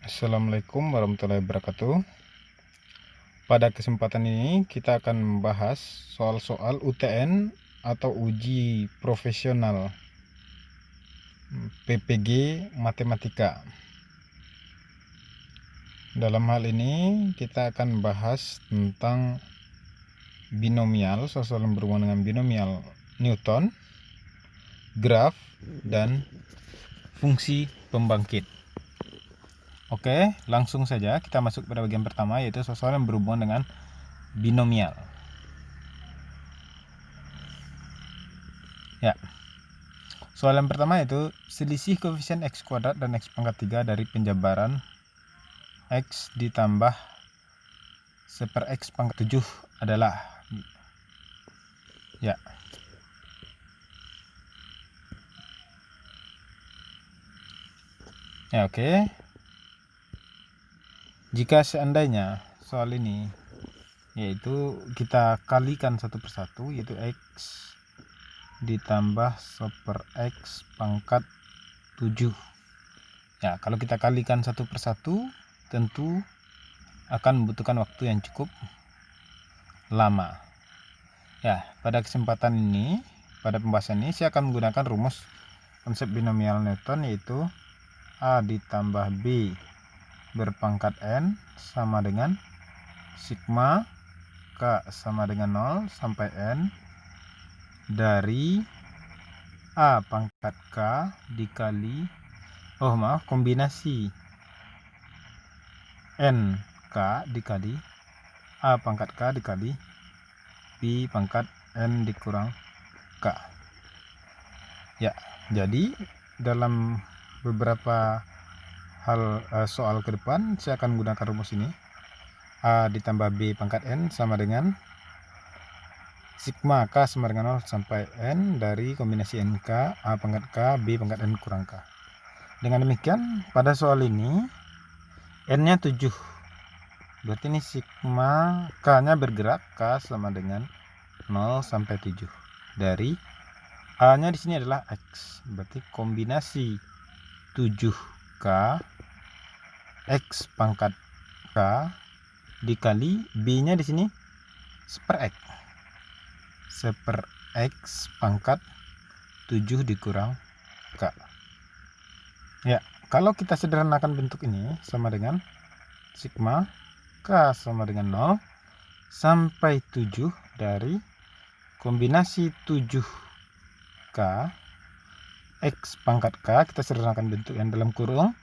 Assalamualaikum warahmatullahi wabarakatuh. Pada kesempatan ini kita akan membahas soal-soal UTN atau uji profesional PPG Matematika. Dalam hal ini kita akan membahas tentang binomial, soal yang berhubungan dengan binomial Newton, graf, dan fungsi pembangkit. Oke, langsung saja kita masuk pada bagian pertama, yaitu soal yang berhubungan dengan binomial. Ya. Soal yang pertama yaitu selisih koefisien x kuadrat dan x pangkat 3 dari penjabaran x ditambah 1/x pangkat 7 adalah. Ya. Ya, oke. Jika seandainya soal ini yaitu kita kalikan satu persatu, yaitu x ditambah 1/x pangkat 7. Ya, kalau kita kalikan satu persatu tentu akan membutuhkan waktu yang cukup lama. Ya, pada kesempatan ini, pada pembahasan ini saya akan menggunakan rumus konsep binomial Newton, yaitu A ditambah B berpangkat N sama dengan sigma K sama dengan 0 sampai N dari A pangkat K dikali kombinasi N K dikali A pangkat K dikali B pangkat N dikurang K. Ya, jadi dalam beberapa hal soal ke depan saya akan menggunakan rumus ini. A ditambah B pangkat N sama dengan sigma K sama dengan 0 sampai N dari kombinasi NK A pangkat K B pangkat N kurang K. Dengan demikian pada soal ini N nya 7, berarti ini sigma K nya bergerak, K sama dengan 0 sampai 7, dari A nya di sini adalah X, berarti kombinasi 7K X pangkat K dikali B nya di sini 1/X pangkat 7 dikurang K. Ya, kalau kita sederhanakan bentuk ini sama dengan sigma K sama dengan 0 sampai 7 dari kombinasi 7K X pangkat K, kita sederhanakan bentuk yang dalam kurung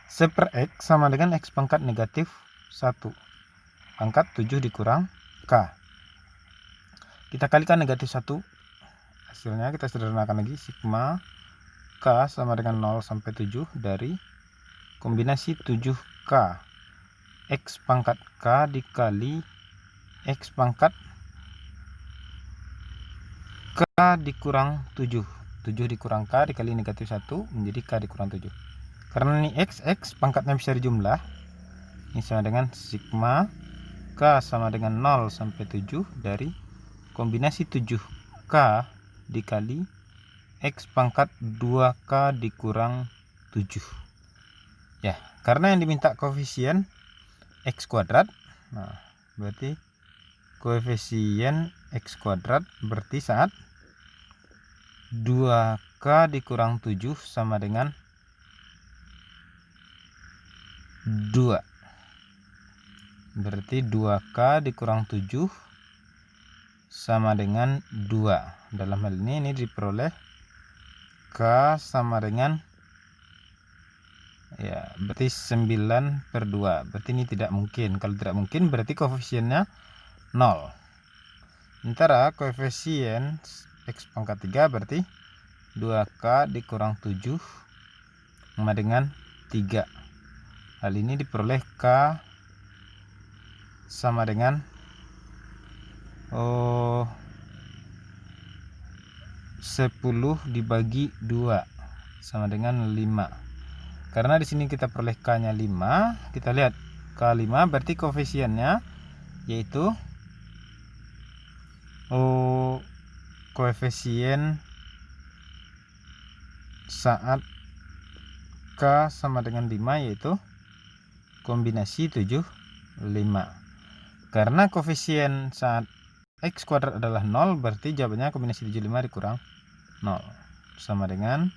1/X sama dengan X pangkat negatif 1 pangkat 7 dikurang K. Kita kalikan negatif 1, hasilnya kita sederhanakan lagi, sigma K sama dengan 0 sampai 7 dari kombinasi 7K X pangkat K dikali X pangkat K dikurang 7. 7 dikurang K dikali negatif 1 menjadi K dikurang 7. Karena ini X pangkatnya bisa dijumlah, ini sama dengan sigma K sama dengan 0 sampai 7 dari kombinasi 7K dikali X pangkat 2K dikurang 7. Ya, karena yang diminta koefisien X kuadrat, nah berarti koefisien X kuadrat berarti saat 2K dikurang 7 sama dengan 2. Berarti 2K dikurang 7 sama dengan 2. Dalam hal ini diperoleh K sama dengan, ya, berarti 9/2. Berarti ini tidak mungkin. Kalau tidak mungkin berarti koefisiennya 0. Sementara koefisien X pangkat 3 berarti 2K dikurang 7 sama dengan 3. Hal ini diperoleh K sama dengan 10 dibagi 2 sama dengan 5. Karena di sini kita peroleh K-nya 5, kita lihat K5 berarti koefisiennya yaitu koefisien saat K sama dengan 5 yaitu kombinasi 7, 5. Karena koefisien saat X kuadrat adalah 0, berarti jawabannya kombinasi 75 dikurang 0. Sama dengan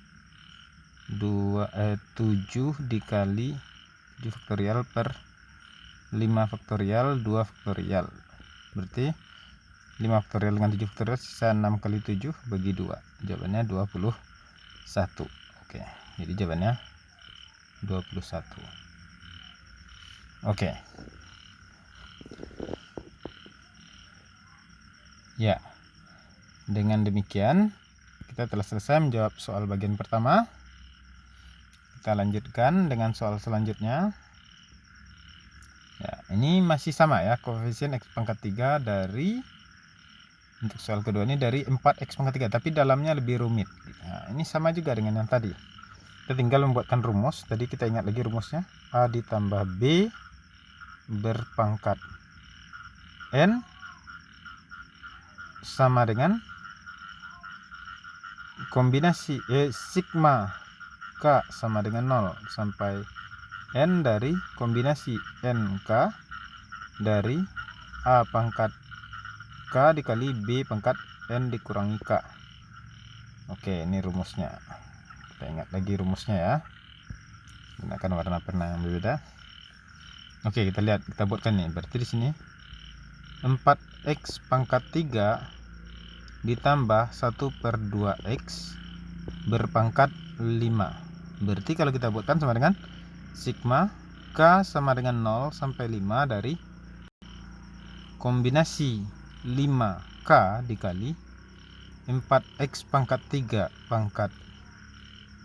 7 dikali 7 faktorial per 5 faktorial 2 faktorial. Berarti 5 faktorial dengan 7 faktorial sisa 6 kali 7 bagi 2. Jawabannya 21. Oke, jadi jawabannya 21. Oke. Ya. Dengan demikian kita telah selesai menjawab soal bagian pertama. Kita lanjutkan dengan soal selanjutnya. Ya, ini masih sama ya, koefisien X pangkat 3 dari, untuk soal kedua ini dari 4X pangkat 3, tapi dalamnya lebih rumit. Nah, ini sama juga dengan yang tadi. Kita tinggal membuatkan rumus. Tadi kita ingat lagi rumusnya. A ditambah B berpangkat N sama dengan kombinasi sigma K sama dengan 0 sampai N dari kombinasi NK dari A pangkat K dikali B pangkat N dikurangi K. Oke, ini rumusnya. Kita ingat lagi rumusnya ya. Gunakan warna pena yang berbeda. Oke, kita lihat, kita buatkan nih. Berarti di sini 4X pangkat 3 ditambah 1/2X berpangkat 5. Berarti kalau kita buatkan sama dengan sigma K sama dengan 0 sampai 5 dari kombinasi 5K dikali 4X pangkat 3 pangkat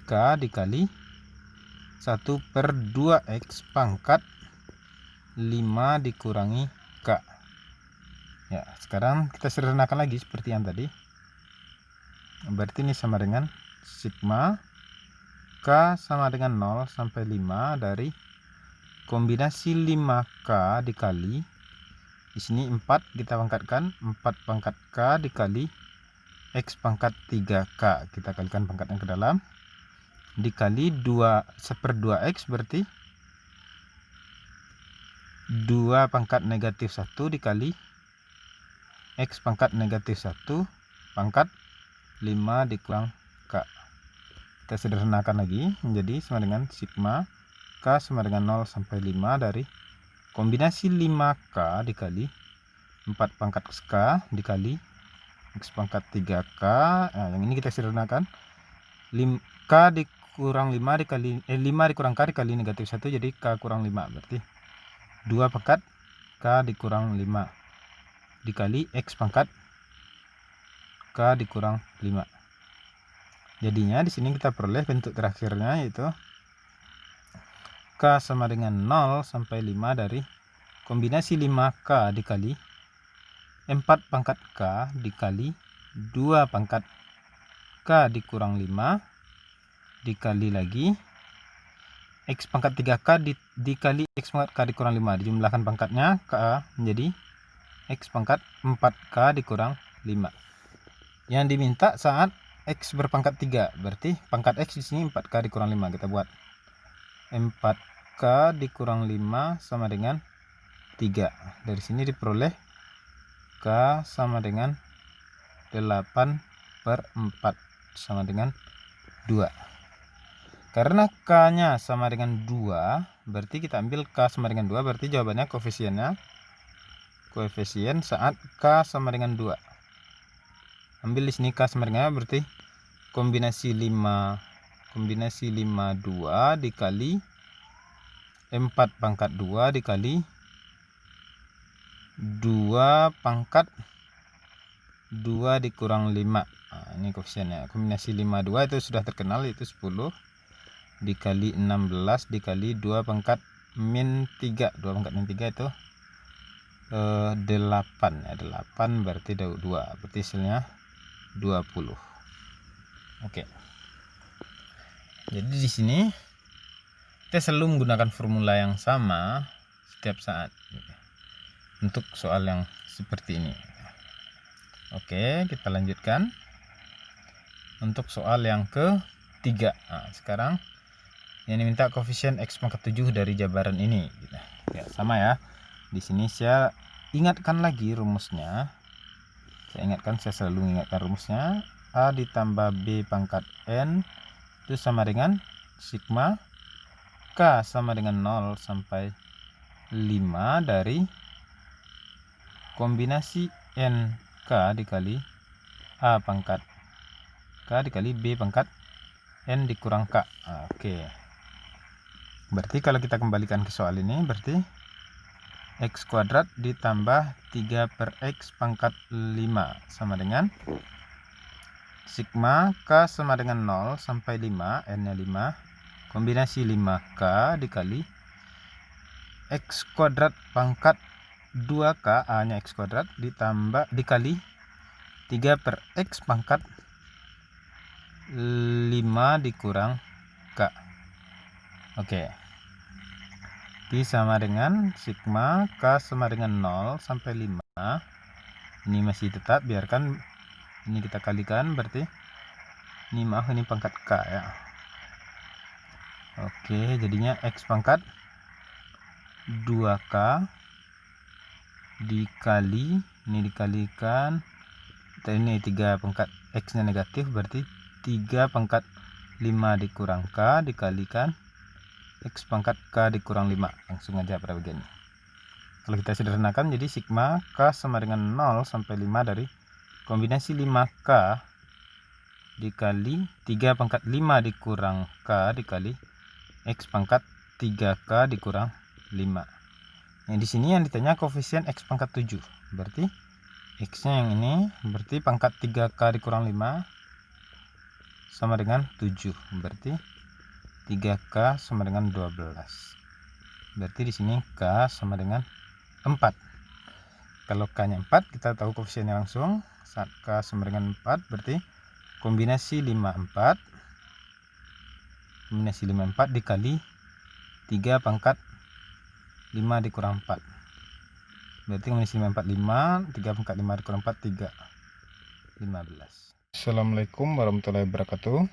K dikali 1/2X pangkat 5 dikurangi K. Ya, sekarang kita sederhanakan lagi seperti yang tadi. Berarti ini sama dengan sigma K sama dengan 0 sampai 5 dari kombinasi 5K dikali, di sini 4 kita pangkatkan, 4 pangkat K dikali X pangkat 3K, kita kalikan pangkatnya ke dalam, dikali 1/2X berarti 2 pangkat negatif 1 dikali X pangkat negatif 1 pangkat 5 dikurang K. Kita sederhanakan lagi menjadi sama dengan sigma K sama dengan 0 sampai 5 dari kombinasi 5K dikali 4 pangkat K dikali X pangkat 3K. Nah, yang ini kita sederhanakan. K dikurang 5 dikali 5 dikurang K dikali negatif 1 jadi K kurang 5. Berarti 2 pangkat K dikurang 5 dikali X pangkat K dikurang 5. Jadinya di sini kita peroleh bentuk terakhirnya, yaitu K sama dengan 0 sampai 5 dari kombinasi 5K dikali 4 pangkat K dikali 2 pangkat K dikurang 5 dikali lagi X pangkat 3K dikali X pangkat K dikurang 5. Dijumlahkan pangkatnya, K menjadi X pangkat 4K dikurang 5. Yang diminta saat X berpangkat 3, berarti pangkat X di sini 4K dikurang 5. Kita buat 4K dikurang 5 sama dengan 3. Dari sini diperoleh K sama dengan 8/4 sama dengan 2. Karena K nya sama dengan 2, berarti kita ambil K sama dengan 2, berarti jawabannya koefisien saat K sama dengan 2. Ambil di sini K sama dengan 2, berarti kombinasi 5 2 dikali 4 pangkat 2 dikali 2 pangkat 2 dikurang 5. Nah, ini koefisiennya. Kombinasi 5 2 itu sudah terkenal, itu 10 dikali 16 dikali 2 pangkat min 3. 2 pangkat min 3 itu 8 ya, 8 berarti 2, berarti hasilnya 20. Oke. Jadi di sini kita selalu menggunakan formula yang sama setiap saat untuk soal yang seperti ini. Oke, kita lanjutkan untuk soal yang ketiga. Nah, sekarang Yang diminta koefisien X pangkat 7 dari jabaran ini gitu. Ya, sama ya. Di sini saya ingatkan lagi rumusnya. Saya selalu mengingatkan rumusnya. A ditambah B pangkat N itu sama dengan sigma K sama dengan 0 sampai 5 dari kombinasi NK dikali A pangkat K dikali B pangkat N dikurang K. Oke. Berarti kalau kita kembalikan ke soal ini, berarti X kuadrat ditambah 3 per X pangkat 5 sama dengan sigma K sama dengan 0 sampai 5, N-nya 5, kombinasi 5K dikali X kuadrat pangkat 2K, A-nya X kuadrat, dikali 3 per X pangkat 5 dikurang K. Oke. Ini sama dengan sigma K sama dengan 0 sampai 5. Ini masih tetap, biarkan ini kita kalikan, berarti ini ini pangkat K ya. Oke, jadinya X pangkat 2K dikali, ini dikalikan, ini 3 pangkat X nya negatif, berarti 3 pangkat 5 dikurang K dikalikan X pangkat K dikurang 5. Langsung aja pada bagian ini. Kalau kita sederhanakan, jadi sigma K sama dengan 0 sampai 5 dari kombinasi 5K dikali 3 pangkat 5 dikurang K dikali X pangkat 3K dikurang 5. Nah, di sini yang ditanya koefisien X pangkat 7. Berarti X-nya yang ini, berarti pangkat 3K dikurang 5 sama dengan 7. Berarti 3K sama dengan 12. Berarti di sini K sama dengan 4. Kalau K-nya 4, kita tahu koefisiennya langsung. Saat K sama dengan 4, berarti kombinasi 54 dikali 3 pangkat 5 dikurang 4. Berarti kombinasi 545, 3 pangkat 5 dikurang 4, 3. 15. Assalamualaikum warahmatullahi wabarakatuh.